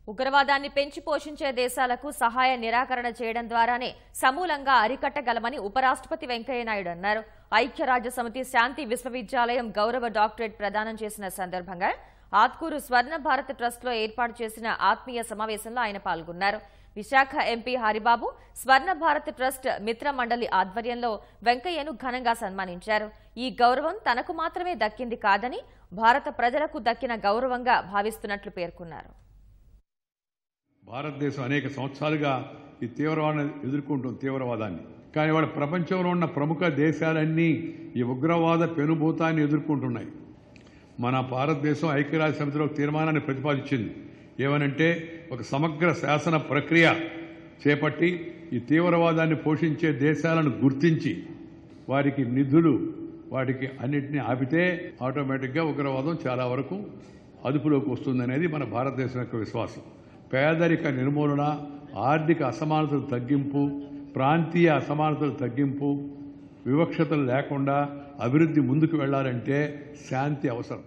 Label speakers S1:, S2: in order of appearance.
S1: ఉగ్రవాదాన్ని పెంచి పోషించే దేశాలకు సహాయ నిరాకరణ చేయడం ద్వారానే సమూలంగా అరికట్టగలమని ఉపరాష్ట్రపతి వెంకయ్యనాయుడు అన్నారు. ఐక్యరాజ్యసమితి శాంతి విశ్వవిద్యాలయం గౌరవ డాక్టరేట్ ప్రదానం చేసిన సందర్భంగా ఆత్కూరు స్వర్ణ భారత్ ట్రస్ట్ లో ఏర్పాటు చేసిన ఆత్మీయ సమావేశంలో ఆయన పాల్గొన్నారు. విశాఖ ఎంపీ హరిబాబు స్వర్ణ భారత్ ట్రస్ట్ మిత్ర మండలి ఆధ్వర్యంలో వెంకయ్యను ఘనంగా సన్మానించారు. ఈ గౌరవం తనకు మాత్రమే దక్కింది కాదని భారత ప్రజలకు దక్కిన గౌరవంగా భావిస్తున్నట్లు పేర్కొన్నారు.
S2: భారతదేశం అనేక సంవత్సరాలుగా ఈ తీవ్రవాదాన్ని ఎదుర్కొంటుంది. తీవ్రవాదాన్ని కానీ వాళ్ళ ప్రపంచంలో ఉన్న ప్రముఖ దేశాలన్నీ ఈ ఉగ్రవాద పెనుభూతాన్ని ఎదుర్కొంటున్నాయి. మన భారతదేశం ఐక్యరాజ్య సమితిలో తీర్మానాన్ని ప్రతిపాదించింది. ఏమనంటే ఒక సమగ్ర శాసన ప్రక్రియ చేపట్టి ఈ తీవ్రవాదాన్ని పోషించే దేశాలను గుర్తించి వారికి నిధులు వాటికి అన్నింటినీ ఆపితే ఆటోమేటిక్గా ఉగ్రవాదం చాలా వరకు అదుపులోకి వస్తుందనేది మన భారతదేశం యొక్క విశ్వాసం. పేదరిక నిర్మూలన, ఆర్థిక అసమానతల తగ్గింపు, ప్రాంతీయ అసమానతల తగ్గింపు, వివక్షతలు లేకుండా అభివృద్ధి ముందుకు వెళ్లాలంటే శాంతి అవసరం.